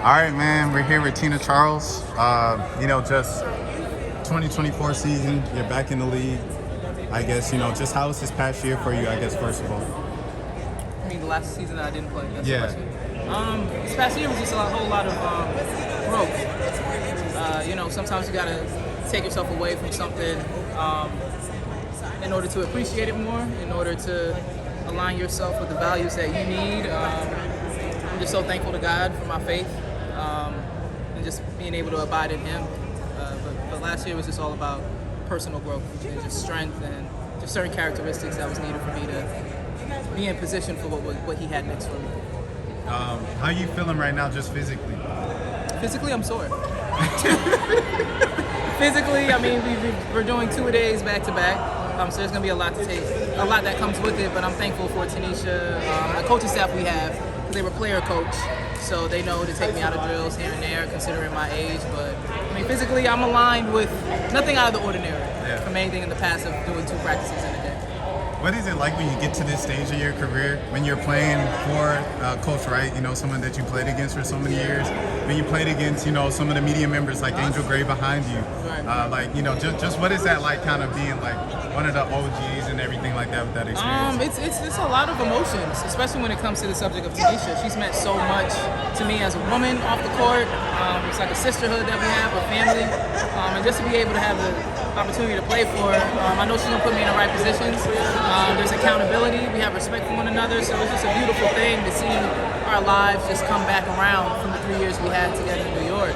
All right, man. We're here with Tina Charles. Just 2024 season. You're back in the league. I guess, just how was this past year for you, I guess, first of all? I mean, the last season that I didn't play. That's Yeah. the question. This past year was just a whole lot of growth. Sometimes you got to take yourself away from something in order to appreciate it more, in order to align yourself with the values that you need. I'm just so thankful to God for my faith and just being able to abide in Him. But last year was just all about personal growth and just strength and just certain characteristics that was needed for me to be in position for what He had next for me. How are you feeling right now, just physically? Physically, I'm sore. Physically, I mean, we're doing 2-a-days back to back, so there's gonna be a lot that comes with it. But I'm thankful for Tanisha, the coaching staff we have, because they were player coach, so they know to take me out of drills here and there, considering my age. But I mean, physically, I'm aligned with nothing out of the ordinary from anything in the past of doing 2 practices in a day. What is it like when you get to this stage of your career, when you're playing for Coach Wright, someone that you played against for so many years, when you played against, some of the media members like Angel Gray behind you, just what is that like, kind of being like one of the OGs and everything like that with that experience? It's a lot of emotions, especially when it comes to the subject of Tanisha. She's meant so much to me as a woman off the court. It's like a sisterhood that we have, a family, and just to be able to have the opportunity to play for her. I know she's gonna put me in the right positions. There's accountability. We have respect for one another. So it's just a beautiful thing to see our lives just come back around from the 3 years we had together in New York.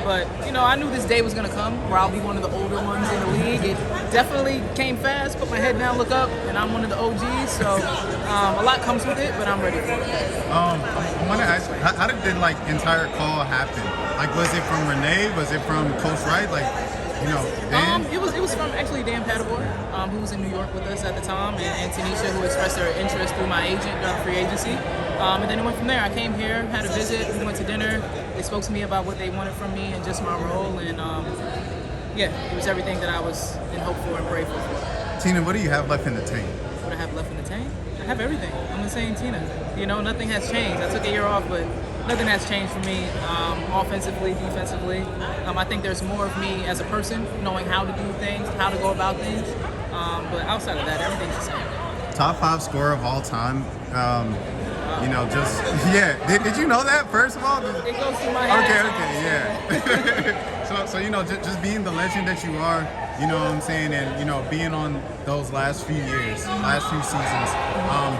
But I knew this day was gonna come where I'll be one of the older ones in the league. It definitely came fast. Put my head down, look up, and I'm one of the OGs. So a lot comes with it, but I'm ready for it. I want to ask you, how did the entire call happen? Was it from Renee? Was it from Coach Wright? Dan? It was from actually Dan Paderborn, who was in New York with us at the time, and Tanisha, who expressed her interest through my agent during free agency. And then it went from there. I came here, had a visit, we went to dinner. They spoke to me about what they wanted from me and just my role, and it was everything that I was in hope for and prayed for. Tina, what do you have left in the tank? What I have left in the tank? I have everything. I'm the same Tina. Nothing has changed. I took a year off, but nothing has changed for me, offensively, defensively. I think there's more of me as a person, knowing how to do things, how to go about things. But outside of that, everything's the same. Top 5 scorer of all time. Did you know that, first of all? It goes through my head. Okay, yeah. so just being the legend that you are, you know what I'm saying, and being on those last few years, last few seasons,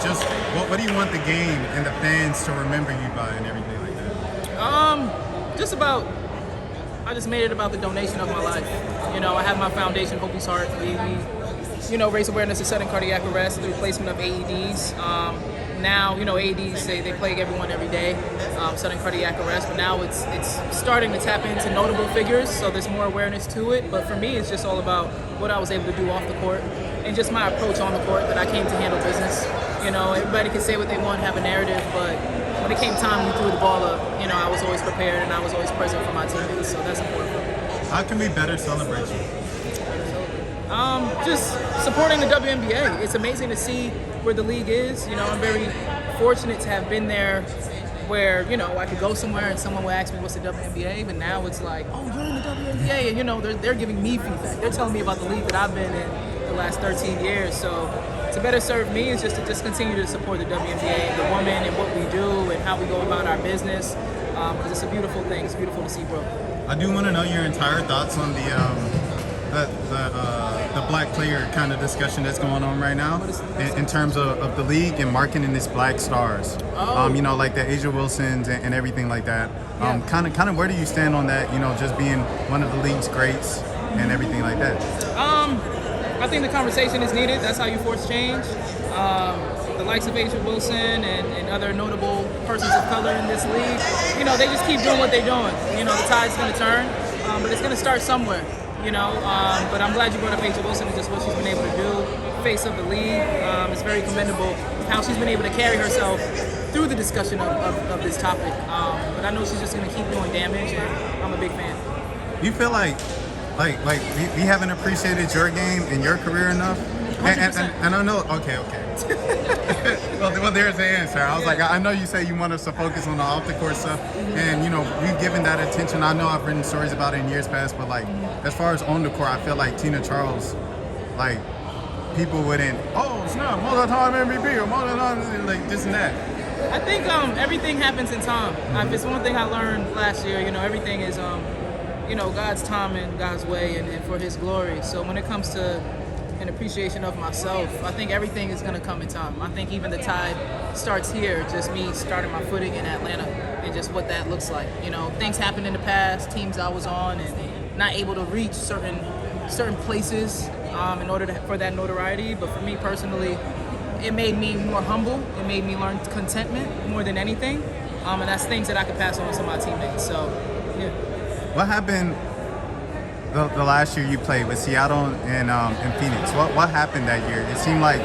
just what do you want the game and the fans to remember you by and everything like that? I just made it about the donation of my life. I have my foundation, Hope's Heart. We raise awareness of sudden cardiac arrest through placement of AEDs. Now, AEDs, they plague everyone every day, sudden cardiac arrest, but now it's starting to tap into notable figures, so there's more awareness to it. But for me, it's just all about what I was able to do off the court and just my approach on the court, that I came to handle business. Everybody can say what they want, have a narrative, but when it came time we threw the ball up, I was always prepared and I was always present for my teammates, so that's important for me. How can we better celebrate you? Just supporting the WNBA. It's amazing to see where the league is. I'm very fortunate to have been there where, I could go somewhere and someone would ask me what's the WNBA, but now it's like, oh, you're in the WNBA, and they're giving me feedback. They're telling me about the league that I've been in the last 13 years. So to better serve me is just to continue to support the WNBA, the women, and what we do and how we go about our business, because it's a beautiful thing. It's beautiful to see growth. I do want to know your entire thoughts on the black player kind of discussion that's going on right now in terms of the league and marketing its black stars. Like the Asia Wilsons and everything like that. Kind of where do you stand on that, just being one of the league's greats and everything like that? I think the conversation is needed. That's how you force change. The likes of Asia Wilson and other notable persons of color in this league, they just keep doing what they're doing. The tide's going to turn, but it's going to start somewhere. But I'm glad you brought up Asia Wilson and just what she's been able to do. Face of the league, it's very commendable how she's been able to carry herself through the discussion of this topic. But I know she's just going to keep doing damage, and I'm a big fan. You feel like we haven't appreciated your game and your career enough? And I know, okay. Well, there's the answer. I was like, I know you say you want us to focus on the off the court stuff, and we've given that attention. I know I've written stories about it in years past, but like as far as on the court, I feel like Tina Charles, like people wouldn't. Oh, it's not multi-time MVP or multi-time like this and that. I think everything happens in time. If it's one thing I learned last year, everything is God's time and God's way and for His glory. So when it comes to an appreciation of myself, I think everything is going to come in time. I think even the tide starts here, just me starting my footing in Atlanta and just what that looks like. Things happened in the past, teams I was on and not able to reach certain places in order for that notoriety. But for me personally, it made me more humble. It made me learn contentment more than anything. And that's things that I could pass on to my teammates. So, yeah. What happened the last year you played with Seattle and Phoenix? What happened that year? It seemed like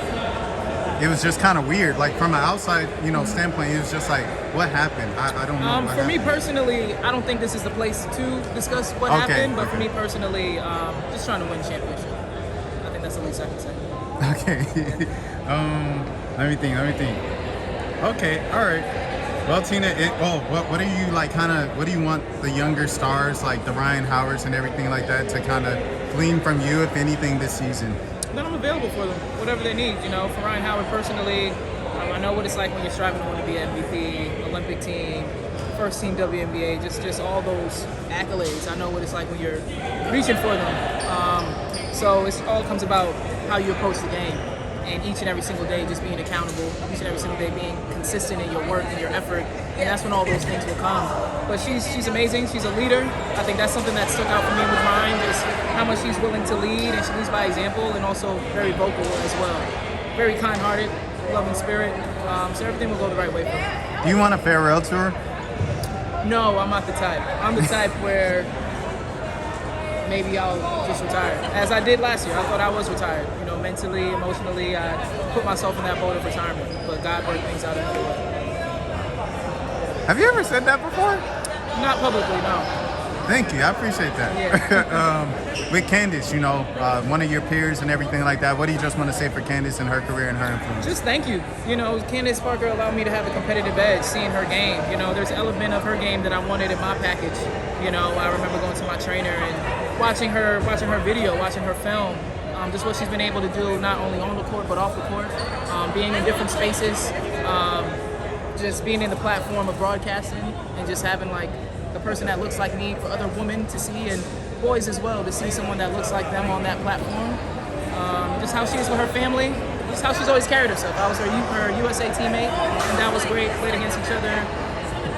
it was just kind of weird. Like from an outside, standpoint, it was just like, what happened? I don't know. For me personally, I don't think this is the place to discuss what happened. But for me personally, just trying to win championship. I think that's the least I can say. Okay. Let me think. Okay. All right. Well, Tina, what are you like? What do you want the younger stars like the Ryan Howards and everything like that to kind of glean from you, if anything, this season? Then I'm available for them, whatever they need. For Ryan Howard personally, I know what it's like when you're striving to want to be MVP, Olympic team, first team WNBA, just all those accolades. I know what it's like when you're reaching for them. So it all comes about how you approach the game. And each and every single day just being accountable, each and every single day being consistent in your work and your effort, and that's when all those things will come. But she's amazing, she's a leader. I think that's something that stuck out for me with Ryan, just how much she's willing to lead, and she leads by example, and also very vocal as well. Very kind-hearted, loving spirit, so everything will go the right way for her. Do you want a farewell tour? No, I'm not the type. I'm the type where maybe I'll just retire, as I did last year. I thought I was retired. Mentally, emotionally, I put myself in that boat of retirement, but God worked things out another way. Have you ever said that before? Not publicly, no. Thank you, I appreciate that. Yeah. With Candace, one of your peers and everything like that, what do you just want to say for Candace and her career and her influence? Just thank you. Candace Parker allowed me to have a competitive edge, seeing her game. There's an element of her game that I wanted in my package. I remember going to my trainer and watching her video, watching her film. Just what she's been able to do, not only on the court but off the court, being in different spaces, just being in the platform of broadcasting, and just having like a person that looks like me for other women to see, and boys as well, to see someone that looks like them on that platform. Just how she is with her family, just how she's always carried herself. I was her USA teammate, and that was great. Played against each other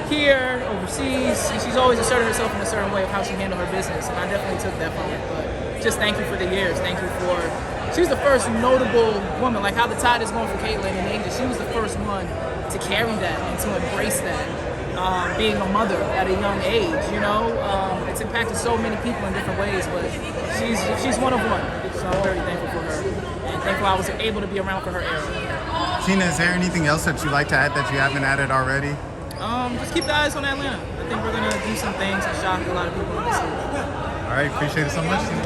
here, overseas. She's always asserted herself in a certain way of how she handled her business, and I definitely took that from her. But just thank you for the years. Thank you for. She was the first notable woman, like how the tide is going for Caitlin and Asia. She was the first one to carry that and to embrace that. Being a mother at a young age, it's impacted so many people in different ways. But she's one of one. So I'm very thankful for her, and thankful I was able to be around for her era. Tina, is there anything else that you'd like to add that you haven't added already? Just keep the eyes on Atlanta. I think we're gonna do some things and shock a lot of people in the city. All right, appreciate it so much, Tina.